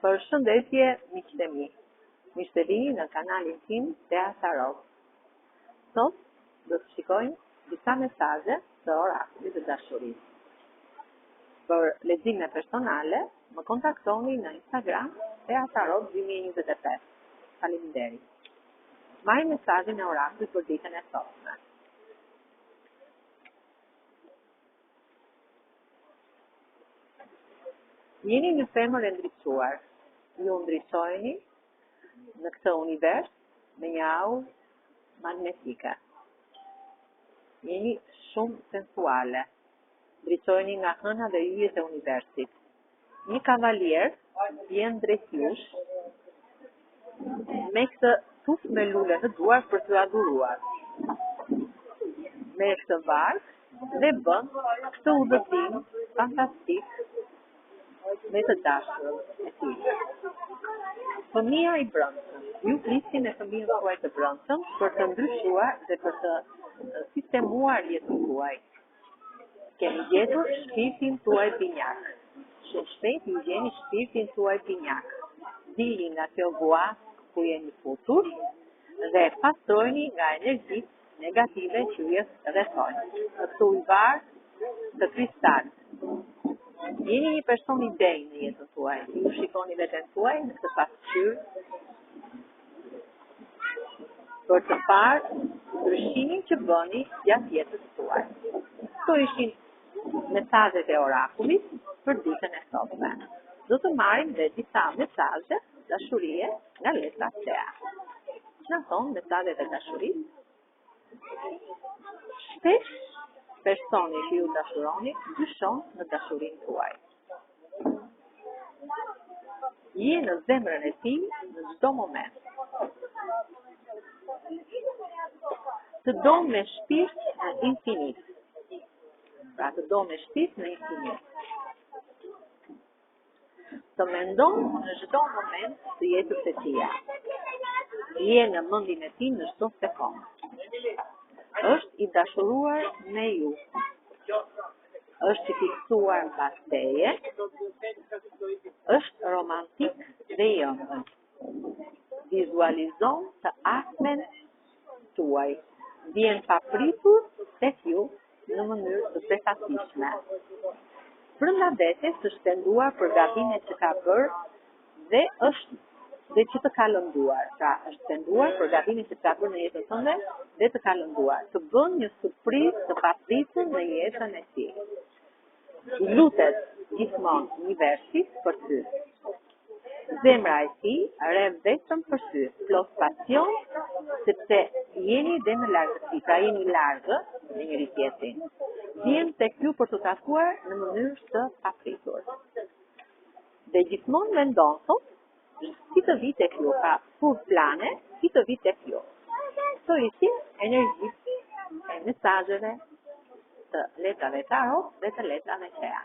Përshëndetje miqtë e mi. Miqtë e mi në kanalin tim Teatarov. Sot do të shikojmë disa mesazhe të orakullit të dashurisë. Për lexime personale, më kontaktoni në Instagram Teatarov 2025. Faleminderit. Marrim mesazhin e orakullit për ditën e sotme. Jeni një femër e ndriçuar. Ju ndriçojeni në këtë univers me një aurë magnetike. Jeni shumë sensuale. Ndriçojeni nga hëna dhe yjet e universit. Një kavalier vjen drejt jush me këtë tufë me lule të duar për të adhuruar. Me këtë varg dhe bën këtë udhëtim fantastik me të dashurën e tij. Fëmia i brëndshëm. Ju flisni me fëmijën tuaj të brëndshëm për të ndryshuar dhe për të sistemuar jetën tuaj. Keni gjetur shpirtin tuaj binjak. Shumë shpejt ju gjeni shpirtin tuaj binjak. Dilni nga kjo guaz ku jeni futur dhe pastrojeni nga energjitë negative që ju rrethojnë. Në këtë ujvar të kristal. Jeni një person i dej në jetën tuaj. Ju shikoni veten tuaj në këtë pasqyrë për të parë ndryshimin që bëni gjatë jetës tuaj. Këto ishin mesazhet e orakullit për ditën e sotme. Do të marrim dhe disa mesazhe dashurie nga letra Tea. Çfarë thonë mesazhet e dashurisë? Shpesh personi që ju dashuroni dyshon në dashurinë tuaj. Je në zemrën e tij në çdo moment. Të do me shpirt në infinit. Pra të do me shpirt në infinit. Të mendon në çdo moment të jetës së tij. Je në mendjen e tij në çdo sekond. Është i dashuruar me ju. Është i fiksuar mbas teje. Është romantik dhe i ëmbël. Vizualizon të ardhmen tuaj. Vjen papritur tek ju në mënyrë të befatishme. Brenda vetes është penduar për gabimet që ka bërë dhe është dhe që të ka lënduar. Pra është penduar për gabimet që ka bërë në jetën tënde dhe të ka lënduar. Të bën një surprizë të papritur në jetën e tij. Lutet gjithmonë universit për ty. Zemra e tij rre vetëm për ty, plot pasion, sepse jeni dhe në largësi, pra jeni largë me njëri tjetrin. Vjen tek ju për të takuar në mënyrë të papritur. Dhe gjithmonë mendon thotë si të vi tek ju, pra kur plane, si të vi tek ju. Këto ishin energjitë e mesazheve të letrave tarot dhe të letrave Tea.